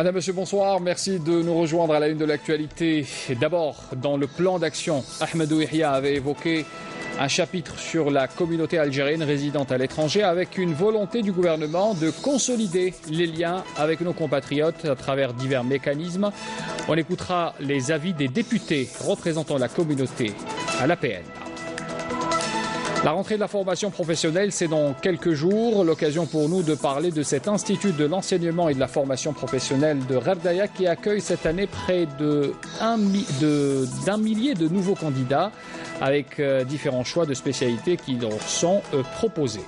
Madame, Monsieur, bonsoir. Merci de nous rejoindre à la une de l'actualité. D'abord, dans le plan d'action, Ahmadou Yahya avait évoqué un chapitre sur la communauté algérienne résidente à l'étranger avec une volonté du gouvernement de consolider les liens avec nos compatriotes à travers divers mécanismes. On écoutera les avis des députés représentant la communauté à l'APN. La rentrée de la formation professionnelle, c'est dans quelques jours. L'occasion pour nous de parler de cet institut de l'enseignement et de la formation professionnelle de Gherdaya qui accueille cette année près d'un millier de nouveaux candidats avec différents choix de spécialités qui leur sont proposés.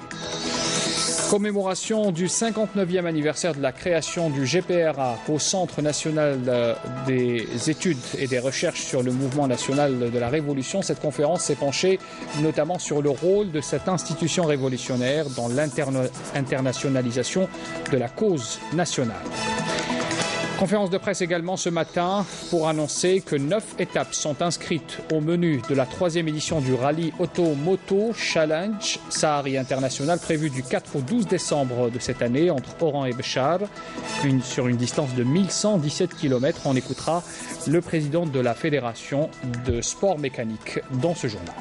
Commémoration du 59e anniversaire de la création du GPRA au Centre national des études et des recherches sur le mouvement national de la Révolution. Cette conférence s'est penchée notamment sur le rôle de cette institution révolutionnaire dans l'internationalisation de la cause nationale. Conférence de presse également ce matin pour annoncer que 9 étapes sont inscrites au menu de la 3e édition du rallye Auto-Moto Challenge Sahari International prévu du 4 au 12 décembre de cette année entre Oran et Béchar sur une distance de 1117 km. On écoutera le président de la Fédération de sport mécanique dans ce journal.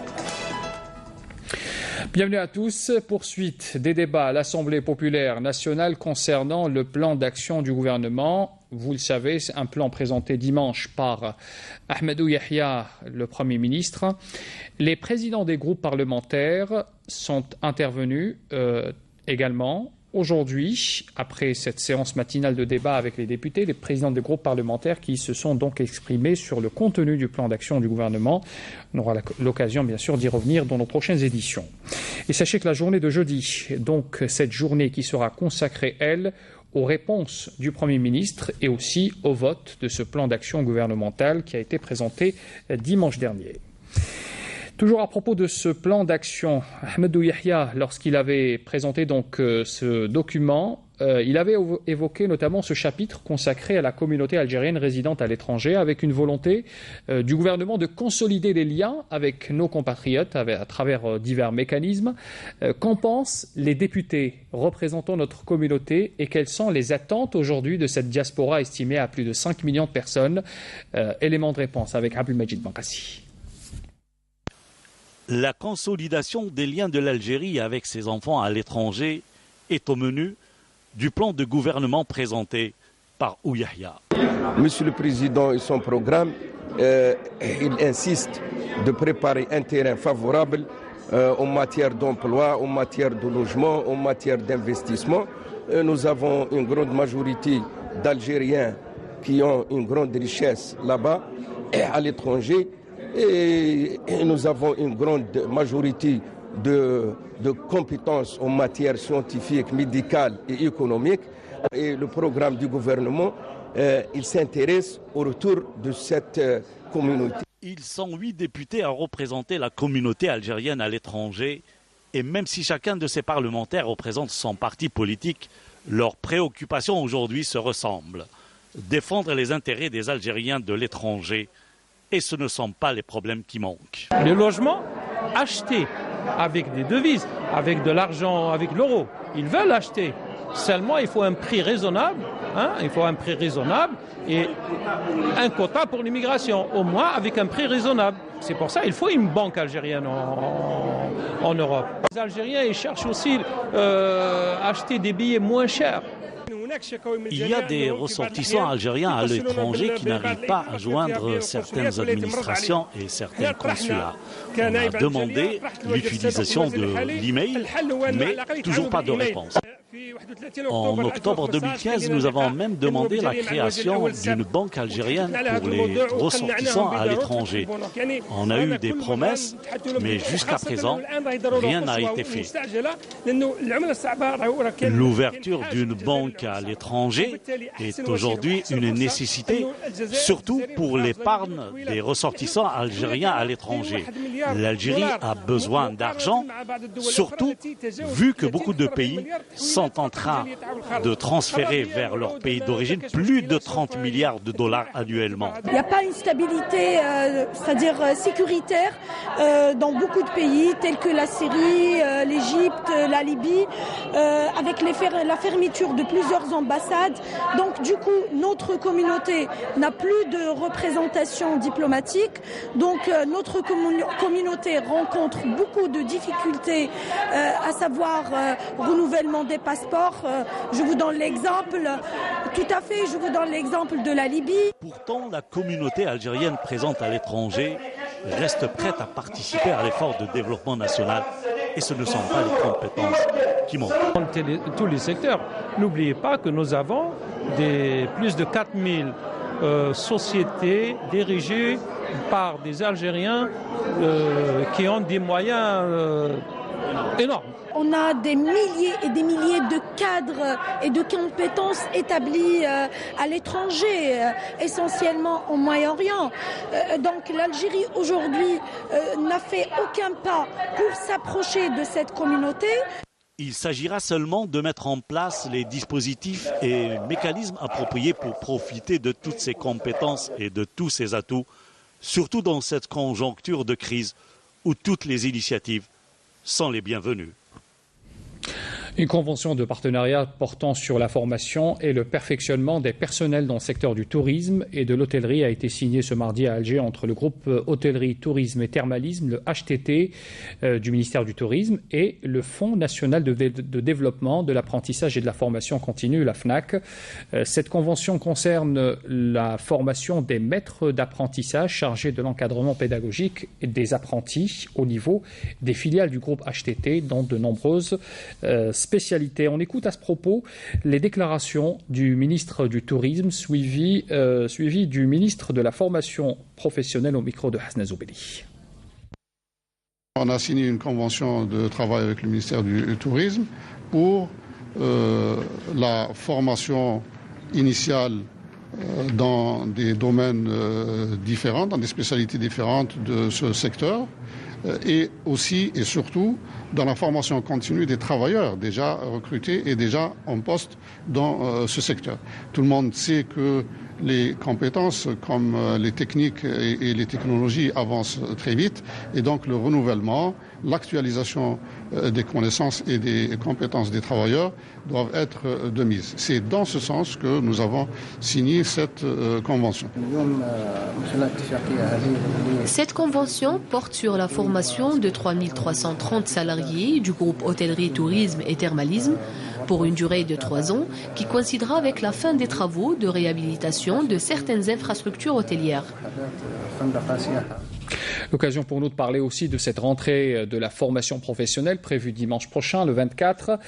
Bienvenue à tous. Poursuite des débats à l'Assemblée populaire nationale concernant le plan d'action du gouvernement. Vous le savez, c'est un plan présenté dimanche par Ahmadou Yahya, le Premier ministre. Les présidents des groupes parlementaires sont intervenus également. Aujourd'hui, après cette séance matinale de débat avec les députés, les présidents des groupes parlementaires qui se sont donc exprimés sur le contenu du plan d'action du gouvernement. On aura l'occasion, bien sûr, d'y revenir dans nos prochaines éditions. Et sachez que la journée de jeudi, donc cette journée qui sera consacrée, elle, aux réponses du Premier ministre et aussi au vote de ce plan d'action gouvernemental qui a été présenté dimanche dernier. Toujours à propos de ce plan d'action, Ahmadou Yahya, lorsqu'il avait présenté donc ce document, il avait évoqué notamment ce chapitre consacré à la communauté algérienne résidente à l'étranger avec une volonté du gouvernement de consolider les liens avec nos compatriotes à travers divers mécanismes. Qu'en pensent les députés représentant notre communauté et quelles sont les attentes aujourd'hui de cette diaspora estimée à plus de 5 millions de personnes? Élément de réponse avec Abdelmajid Bankassi. La consolidation des liens de l'Algérie avec ses enfants à l'étranger est au menu du plan de gouvernement présenté par Yahya. Monsieur le Président et son programme, il insiste de préparer un terrain favorable en matière d'emploi, en matière de logement, en matière d'investissement. Nous avons une grande majorité d'Algériens qui ont une grande richesse là-bas et à l'étranger. Et nous avons une grande majorité de compétences en matière scientifique, médicale et économique. Et le programme du gouvernement, il s'intéresse au retour de cette communauté. Ils sont 8 députés à représenter la communauté algérienne à l'étranger. Et même si chacun de ces parlementaires représente son parti politique, leurs préoccupations aujourd'hui se ressemblent. Défendre les intérêts des Algériens de l'étranger. Et ce ne sont pas les problèmes qui manquent. Les logements achetés avec des devises, avec de l'argent, avec l'euro, ils veulent acheter. Seulement, il faut un prix raisonnable, il faut un prix raisonnable et un quota pour l'immigration, au moins avec un prix raisonnable. C'est pour ça qu'il faut une banque algérienne en Europe. Les Algériens ils cherchent aussi à acheter des billets moins chers. Il y a des ressortissants algériens à l'étranger qui n'arrivent pas à joindre certaines administrations et certains consulats. On a demandé l'utilisation de l'email, mais toujours pas de réponse. En octobre 2015, nous avons même demandé la création d'une banque algérienne pour les ressortissants à l'étranger. On a eu des promesses, mais jusqu'à présent, rien n'a été fait. L'ouverture d'une banque à l'étranger est aujourd'hui une nécessité, surtout pour l'épargne des ressortissants algériens à l'étranger. L'Algérie a besoin d'argent, surtout vu que beaucoup de pays sont sont en train de transférer vers leur pays d'origine plus de 30 milliards de dollars annuellement. Il n'y a pas une stabilité, c'est-à-dire sécuritaire, dans beaucoup de pays tels que la Syrie, l'Égypte, la Libye, avec la fermeture de plusieurs ambassades. Donc du coup, notre communauté n'a plus de représentation diplomatique. Donc notre communauté rencontre beaucoup de difficultés, à savoir renouvellement des passeports. Je vous donne l'exemple, tout à fait, je vous donne l'exemple de la Libye. Pourtant, la communauté algérienne présente à l'étranger reste prête à participer à l'effort de développement national. Et ce ne sont pas les compétences qui manquent. Dans tous les secteurs, n'oubliez pas que nous avons plus de 4000 sociétés dirigées par des Algériens qui ont des moyens énormes. On a des milliers et des milliers de cadres et de compétences établis à l'étranger, essentiellement au Moyen-Orient. Donc l'Algérie aujourd'hui n'a fait aucun pas pour s'approcher de cette communauté. Il s'agira seulement de mettre en place les dispositifs et mécanismes appropriés pour profiter de toutes ces compétences et de tous ces atouts, surtout dans cette conjoncture de crise où toutes les initiatives sont les bienvenues. Une convention de partenariat portant sur la formation et le perfectionnement des personnels dans le secteur du tourisme et de l'hôtellerie a été signée ce mardi à Alger entre le groupe Hôtellerie, Tourisme et Thermalisme, le HTT du ministère du Tourisme et le Fonds national de développement de l'apprentissage et de la formation continue, la FNAC. Cette convention concerne la formation des maîtres d'apprentissage chargés de l'encadrement pédagogique et des apprentis au niveau des filiales du groupe HTT dans de nombreuses spécialité. On écoute à ce propos les déclarations du ministre du Tourisme suivi du ministre de la Formation professionnelle au micro de Hasna Zoubeli. On a signé une convention de travail avec le ministère du Tourisme pour la formation initiale dans des domaines différents, dans des spécialités différentes de ce secteur, et aussi et surtout dans la formation continue des travailleurs déjà recrutés et déjà en poste dans ce secteur. Tout le monde sait que les compétences comme les techniques et les technologies avancent très vite et donc le renouvellement, l'actualisation des connaissances et des compétences des travailleurs doivent être de mise. C'est dans ce sens que nous avons signé cette convention. Cette convention porte sur la formation de 3330 salariés du groupe Hôtellerie, Tourisme et Thermalisme pour une durée de 3 ans qui coïncidera avec la fin des travaux de réhabilitation de certaines infrastructures hôtelières. L'occasion pour nous de parler aussi de cette rentrée de la formation professionnelle prévue dimanche prochain, le 24.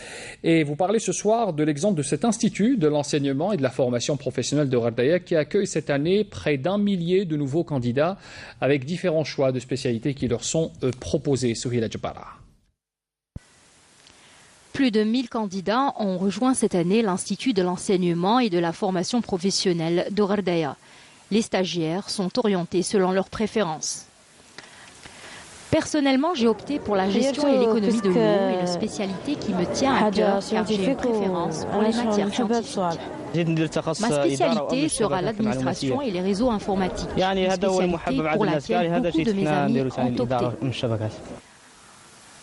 Et vous parlez ce soir de l'exemple de cet institut de l'enseignement et de la formation professionnelle de Gherdaya qui accueille cette année près d'1 millier de nouveaux candidats avec différents choix de spécialités qui leur sont proposés. Souhila Djabara. Plus de 1000 candidats ont rejoint cette année l'Institut de l'enseignement et de la formation professionnelle de Gherdaya. Les stagiaires sont orientés selon leurs préférences. Personnellement, j'ai opté pour la gestion et l'économie de l'eau, une spécialité qui me tient à cœur car j'ai une préférence pour les matières scientifiques. Ma spécialité sera l'administration et les réseaux informatiques, une spécialité pour laquelle beaucoup de mes amis ont opté.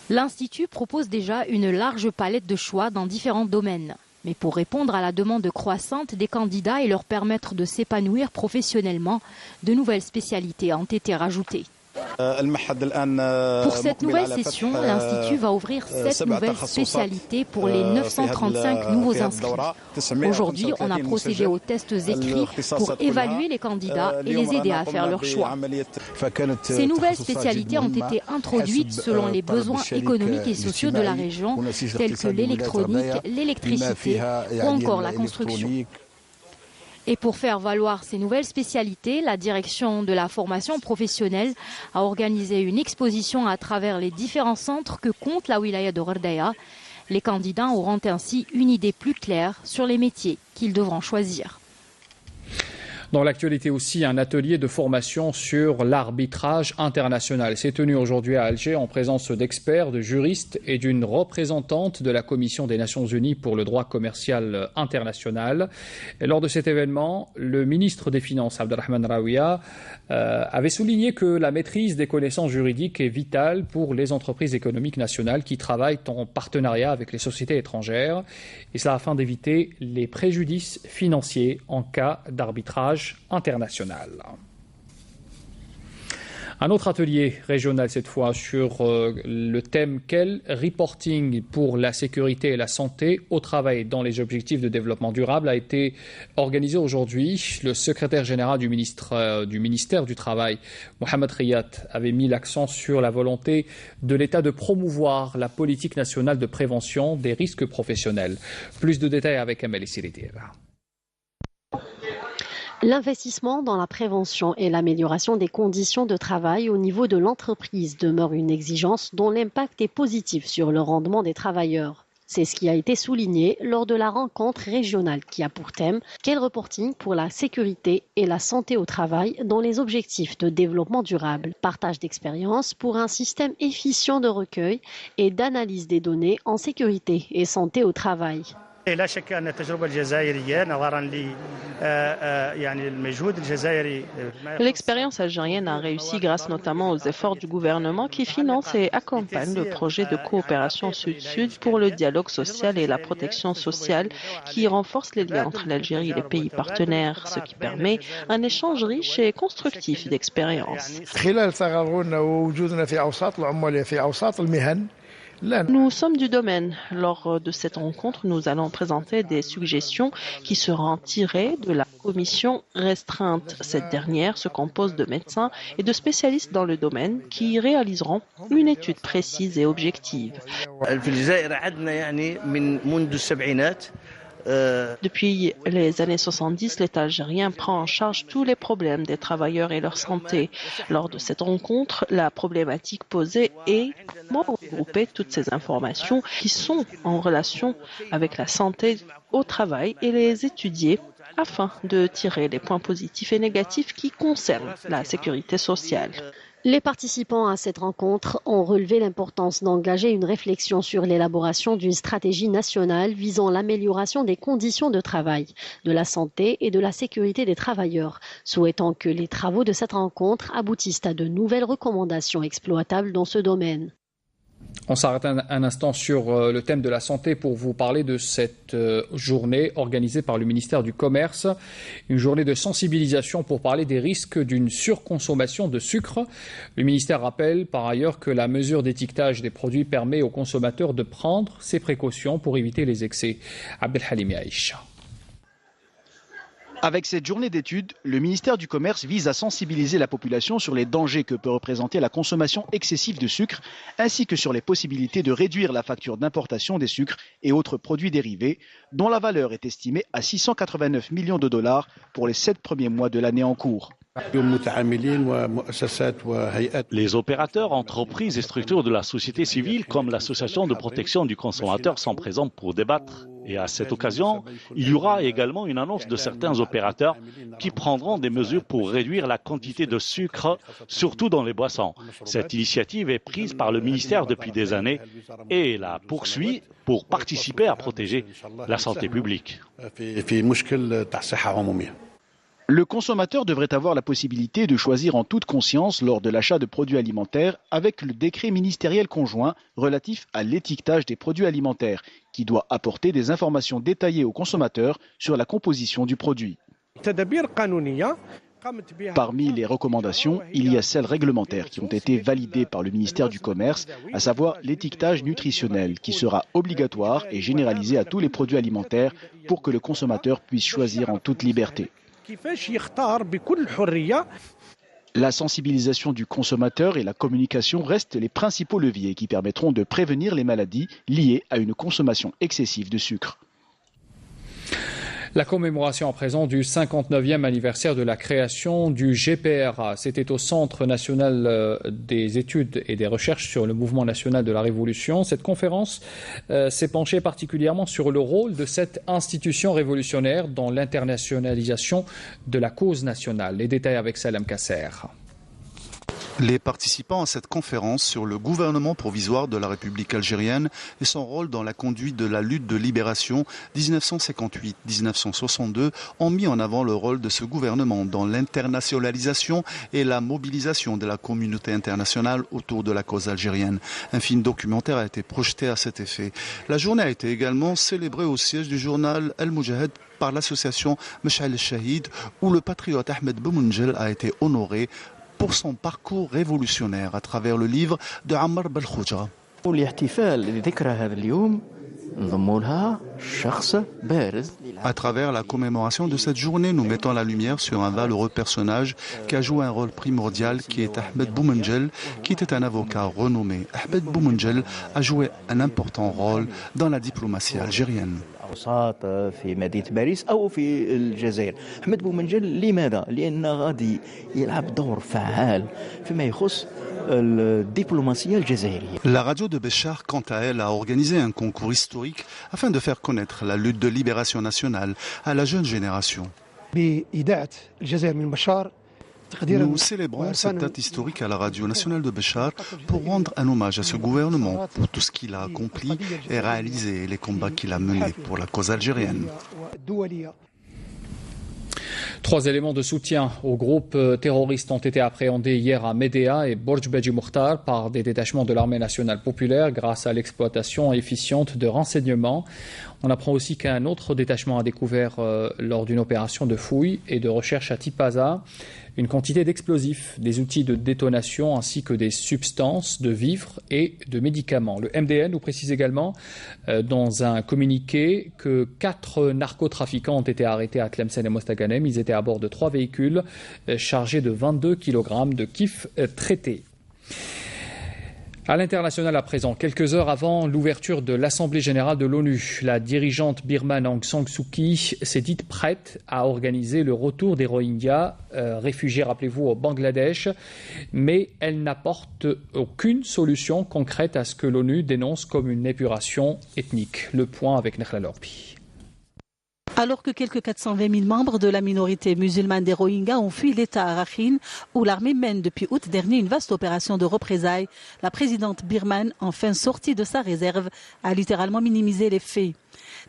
L'Institut propose déjà une large palette de choix dans différents domaines. Mais pour répondre à la demande croissante des candidats et leur permettre de s'épanouir professionnellement, de nouvelles spécialités ont été rajoutées. Pour cette nouvelle session, l'Institut va ouvrir 7 nouvelles spécialités pour les 935 nouveaux inscrits. Aujourd'hui, on a procédé aux tests écrits pour évaluer les candidats et les aider à faire leur choix. Ces nouvelles spécialités ont été introduites selon les besoins économiques et sociaux de la région, tels que l'électronique, l'électricité ou encore la construction. Et pour faire valoir ces nouvelles spécialités, la direction de la formation professionnelle a organisé une exposition à travers les différents centres que compte la wilaya de Gherdaya. Les candidats auront ainsi une idée plus claire sur les métiers qu'ils devront choisir. Dans l'actualité aussi, un atelier de formation sur l'arbitrage international s'est tenu aujourd'hui à Alger en présence d'experts, de juristes et d'une représentante de la Commission des Nations Unies pour le droit commercial international. Et lors de cet événement, le ministre des Finances, Abdelrahman Raouia, avait souligné que la maîtrise des connaissances juridiques est vitale pour les entreprises économiques nationales qui travaillent en partenariat avec les sociétés étrangères, et cela afin d'éviter les préjudices financiers en cas d'arbitrage international. Un autre atelier régional cette fois sur le thème « Quel reporting pour la sécurité et la santé au travail dans les objectifs de développement durable » a été organisé aujourd'hui. Le secrétaire général du ministère du Travail, Mohamed Riyad, avait mis l'accent sur la volonté de l'État de promouvoir la politique nationale de prévention des risques professionnels. Plus de détails avec Amélie Siritir. L'investissement dans la prévention et l'amélioration des conditions de travail au niveau de l'entreprise demeure une exigence dont l'impact est positif sur le rendement des travailleurs. C'est ce qui a été souligné lors de la rencontre régionale qui a pour thème « Quel reporting pour la sécurité et la santé au travail dans les objectifs de développement durable ?» Partage d'expérience pour un système efficient de recueil et d'analyse des données en sécurité et santé au travail. لا شك أن التجربة الجزائرية نظرا يعني المجهود الجزائري. L'expérience algérienne a réussi grâce notamment aux efforts du gouvernement qui finance et accompagne le projet de coopération Sud-Sud pour le dialogue social et la protection sociale qui renforce les liens entre l'Algérie et les pays partenaires, ce qui permet un échange riche et constructif d'expériences. Nous sommes du domaine. Lors de cette rencontre, nous allons présenter des suggestions qui seront tirées de la commission restreinte. Cette dernière se compose de médecins et de spécialistes dans le domaine qui réaliseront une étude précise et objective. Depuis les années 70, l'État algérien prend en charge tous les problèmes des travailleurs et leur santé. Lors de cette rencontre, la problématique posée est comment regrouper toutes ces informations qui sont en relation avec la santé au travail et les étudier afin de tirer les points positifs et négatifs qui concernent la sécurité sociale. Les participants à cette rencontre ont relevé l'importance d'engager une réflexion sur l'élaboration d'une stratégie nationale visant l'amélioration des conditions de travail, de la santé et de la sécurité des travailleurs, souhaitant que les travaux de cette rencontre aboutissent à de nouvelles recommandations exploitables dans ce domaine. On s'arrête un instant sur le thème de la santé pour vous parler de cette journée organisée par le ministère du Commerce. Une journée de sensibilisation pour parler des risques d'une surconsommation de sucre. Le ministère rappelle par ailleurs que la mesure d'étiquetage des produits permet aux consommateurs de prendre ces précautions pour éviter les excès. Abdelhalim Aïcha. Avec cette journée d'études, le ministère du Commerce vise à sensibiliser la population sur les dangers que peut représenter la consommation excessive de sucre, ainsi que sur les possibilités de réduire la facture d'importation des sucres et autres produits dérivés, dont la valeur est estimée à 689 millions de dollars pour les 7 premiers mois de l'année en cours. Les opérateurs, entreprises et structures de la société civile, comme l'Association de protection du consommateur, sont présents pour débattre. Et à cette occasion, il y aura également une annonce de certains opérateurs qui prendront des mesures pour réduire la quantité de sucre, surtout dans les boissons. Cette initiative est prise par le ministère depuis des années et la poursuit pour participer à protéger la santé publique. Le consommateur devrait avoir la possibilité de choisir en toute conscience lors de l'achat de produits alimentaires avec le décret ministériel conjoint relatif à l'étiquetage des produits alimentaires qui doit apporter des informations détaillées aux consommateurs sur la composition du produit. Parmi les recommandations, il y a celles réglementaires qui ont été validées par le ministère du Commerce, à savoir l'étiquetage nutritionnel qui sera obligatoire et généralisé à tous les produits alimentaires pour que le consommateur puisse choisir en toute liberté. La sensibilisation du consommateur et la communication restent les principaux leviers qui permettront de prévenir les maladies liées à une consommation excessive de sucre. La commémoration à présent du 59e anniversaire de la création du GPRA. C'était au Centre national des études et des recherches sur le mouvement national de la Révolution. Cette conférence s'est penchée particulièrement sur le rôle de cette institution révolutionnaire dans l'internationalisation de la cause nationale. Les détails avec Salam Kasser. Les participants à cette conférence sur le gouvernement provisoire de la République algérienne et son rôle dans la conduite de la lutte de libération 1958-1962 ont mis en avant le rôle de ce gouvernement dans l'internationalisation et la mobilisation de la communauté internationale autour de la cause algérienne. Un film documentaire a été projeté à cet effet. La journée a été également célébrée au siège du journal El Moudjahid par l'association Mesh'al el-Shahid, où le patriote Ahmed Boumoundjel a été honoré pour son parcours révolutionnaire à travers le livre de Ammar Belkhouja. À travers la commémoration de cette journée, nous mettons la lumière sur un valeureux personnage qui a joué un rôle primordial, qui est Ahmed Boumoundjel, qui était un avocat renommé. Ahmed Boumoundjel a joué un important rôle dans la diplomatie algérienne. في مدينة باريس أو في الجزائر. أحمد بومنجل لماذا؟ لأن غادي يلعب دور فعال فيما يخص الدبلوماسية الجزائرية. La radio de Béchar, quant à elle, a organisé un concours historique afin de faire connaître la lutte de libération nationale à la jeune génération. بإيداع الجزائر من بشار. Nous célébrons cette date historique à la radio nationale de Béchar pour rendre un hommage à ce gouvernement pour tout ce qu'il a accompli et réalisé et les combats qu'il a menés pour la cause algérienne. 3 éléments de soutien au groupe terroriste ont été appréhendés hier à Médéa et Borj Beji Moukhtar par des détachements de l'armée nationale populaire grâce à l'exploitation efficiente de renseignements. On apprend aussi qu'un autre détachement a découvert lors d'une opération de fouille et de recherche à Tipaza une quantité d'explosifs, des outils de détonation ainsi que des substances de vivres et de médicaments. Le MDN nous précise également dans un communiqué que 4 narcotrafiquants ont été arrêtés à Tlemcen et Mostaganem. Ils étaient à bord de 3 véhicules chargés de 22 kg de kif traités. À l'international à présent, quelques heures avant l'ouverture de l'Assemblée générale de l'ONU, la dirigeante birmane Aung San Suu Kyi s'est dite prête à organiser le retour des Rohingyas, réfugiés, rappelez-vous, au Bangladesh, mais elle n'apporte aucune solution concrète à ce que l'ONU dénonce comme une épuration ethnique. Le point avec Nekhla Lorbi. Alors que quelques 420 000 membres de la minorité musulmane des Rohingyas ont fui l'État à Rakhine, où l'armée mène depuis août dernier une vaste opération de représailles, la présidente birmane, enfin sortie de sa réserve, a littéralement minimisé les faits.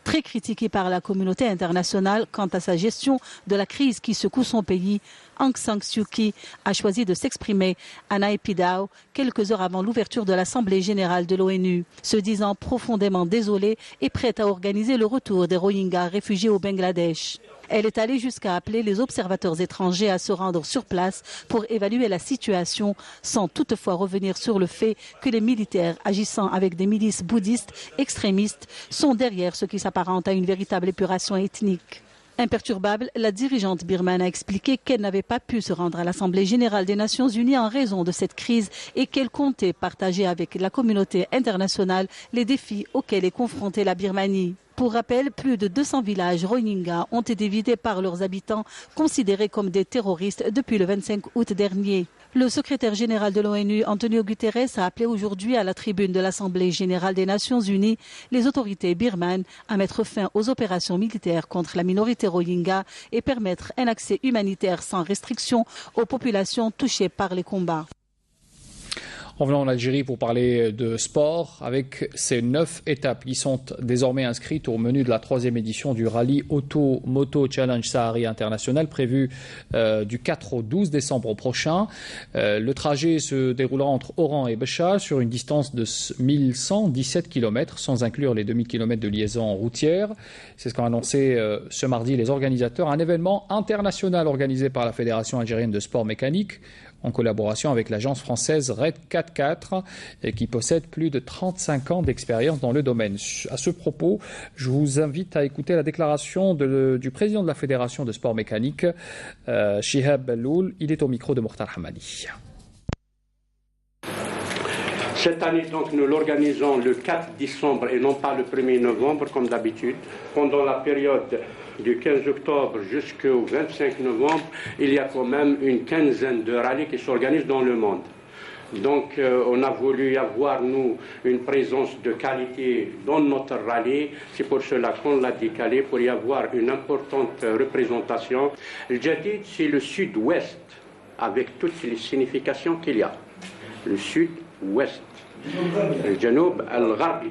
Très critiquée par la communauté internationale quant à sa gestion de la crise qui secoue son pays, Aung San Suu Kyi a choisi de s'exprimer à Naypyidaw quelques heures avant l'ouverture de l'Assemblée générale de l'ONU, se disant profondément désolée et prête à organiser le retour des Rohingyas réfugiés au Bangladesh. Elle est allée jusqu'à appeler les observateurs étrangers à se rendre sur place pour évaluer la situation, sans toutefois revenir sur le fait que les militaires agissant avec des milices bouddhistes extrémistes sont derrière ce qui s'apparente à une véritable épuration ethnique. Imperturbable, la dirigeante birmane a expliqué qu'elle n'avait pas pu se rendre à l'Assemblée générale des Nations unies en raison de cette crise et qu'elle comptait partager avec la communauté internationale les défis auxquels est confrontée la Birmanie. Pour rappel, plus de 200 villages Rohingyas ont été vidés par leurs habitants, considérés comme des terroristes depuis le 25 août dernier. Le secrétaire général de l'ONU, Antonio Guterres, a appelé aujourd'hui à la tribune de l'Assemblée générale des Nations unies les autorités birmanes à mettre fin aux opérations militaires contre la minorité Rohingya et permettre un accès humanitaire sans restriction aux populations touchées par les combats. Revenons en Algérie pour parler de sport avec ces 9 étapes qui sont désormais inscrites au menu de la 3e édition du rallye Auto-Moto Challenge Sahari International prévu du 4 au 12 décembre prochain. Le trajet se déroulera entre Oran et Béchar sur une distance de 1117 km sans inclure les demi-kilomètres de liaison routière. C'est ce qu'ont annoncé ce mardi les organisateurs. Un événement international organisé par la Fédération algérienne de sport mécanique en collaboration avec l'agence française Red 44 qui possède plus de 35 ans d'expérience dans le domaine. À ce propos, je vous invite à écouter la déclaration du président de la Fédération de sport mécanique, Chihab Belloul. Il est au micro de Mokhtar Hamadi. Cette année, donc, nous l'organisons le 4 décembre et non pas le 1er novembre, comme d'habitude. Pendant la période du 15 octobre jusqu'au 25 novembre, il y a quand même une quinzaine de rallyes qui s'organisent dans le monde. Donc, on a voulu avoir, nous, une présence de qualité dans notre rallye. C'est pour cela qu'on l'a décalé, pour y avoir une importante représentation. Le Jadid, c'est le sud-ouest, avec toutes les significations qu'il y a. Le sud-ouest, le Janoub al-Gharbi.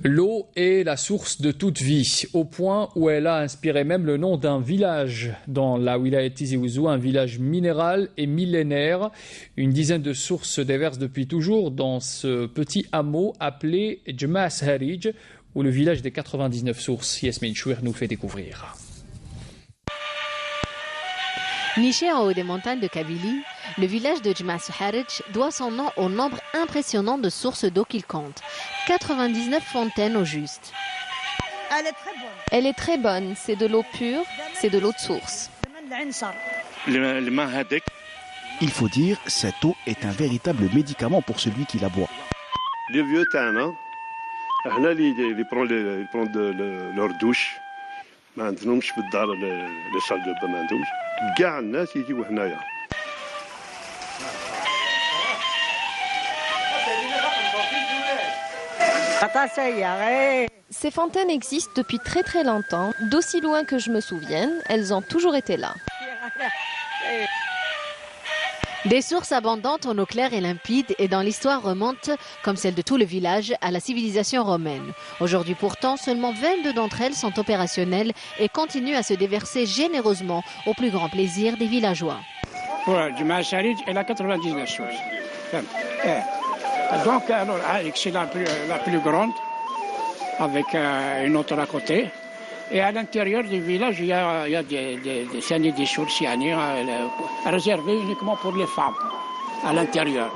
L'eau est la source de toute vie, au point où elle a inspiré même le nom d'un village dans la wilaya Tizi Ouzou, un village minéral et millénaire. Une dizaine de sources se déversent depuis toujours dans ce petit hameau appelé Jmas Harij, où le village des 99 sources, Yasmine Chouir nous fait découvrir. Niché en haut des montagnes de Kabylie, le village de Jmas Harij doit son nom au nombre impressionnant de sources d'eau qu'il compte. 99 fontaines au juste. Elle est très bonne. Elle est très bonne, c'est de l'eau pure, c'est de l'eau de source. Il faut dire, cette eau est un véritable médicament pour celui qui la boit. Les vieux temps, ils prennent leur douche. ما عندهمش في الدار لي صال دو با ما عندهمش كاع الناس يجيو هنايا. Ces fontaines existent depuis très très longtemps, d'aussi loin que je me souvienne, elles ont toujours été là. Des sources abondantes en eau claire et limpide et dans l'histoire remontent, comme celle de tout le village, à la civilisation romaine. Aujourd'hui pourtant, seulement 22 d'entre elles sont opérationnelles et continuent à se déverser généreusement au plus grand plaisir des villageois. Jmas Harij, elle a 99 sources. Donc, alors, c'est la plus grande, avec une autre à côté. Et à l'intérieur du village, il y a des sources réservées uniquement pour les femmes, à l'intérieur.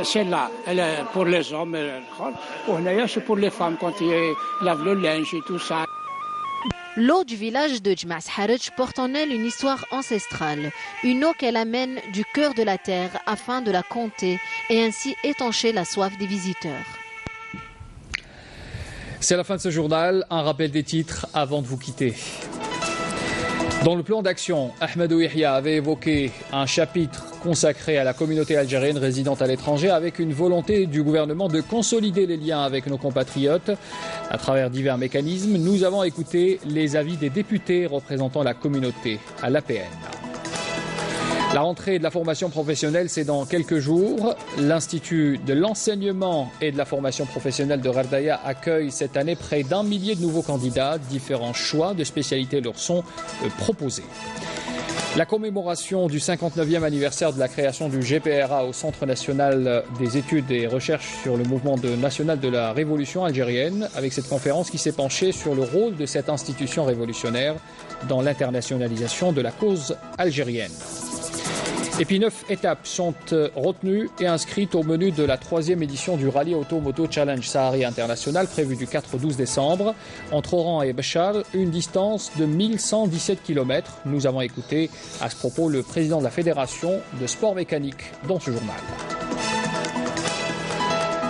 Celle-là, elle est pour les hommes, c'est pour les femmes quand ils lavent le linge et tout ça. L'eau du village de Jmas Harij porte en elle une histoire ancestrale, une eau qu'elle amène du cœur de la terre afin de la compter et ainsi étancher la soif des visiteurs. C'est la fin de ce journal. Un rappel des titres avant de vous quitter. Dans le plan d'action, Ahmedou Yahya avait évoqué un chapitre consacré à la communauté algérienne résidente à l'étranger avec une volonté du gouvernement de consolider les liens avec nos compatriotes. À travers divers mécanismes, nous avons écouté les avis des députés représentant la communauté à l'APN. La rentrée de la formation professionnelle, c'est dans quelques jours. L'Institut de l'enseignement et de la formation professionnelle de Gherdaya accueille cette année près d'1 millier de nouveaux candidats. Différents choix de spécialités leur sont proposés. La commémoration du 59e anniversaire de la création du GPRA au Centre national des études et recherches sur le mouvement national de la révolution algérienne, avec cette conférence qui s'est penchée sur le rôle de cette institution révolutionnaire dans l'internationalisation de la cause algérienne. Et puis 9 étapes sont retenues et inscrites au menu de la 3e édition du Rallye Auto-Moto Challenge Sahari International prévu du 4 au 12 décembre. Entre Oran et Béchar, une distance de 1117 km. Nous avons écouté à ce propos le président de la Fédération de sport mécanique dans ce journal.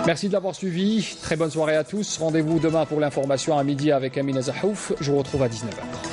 Merci de l'avoir suivi. Très bonne soirée à tous. Rendez-vous demain pour l'information à midi avec Amina Zahouf. Je vous retrouve à 19h.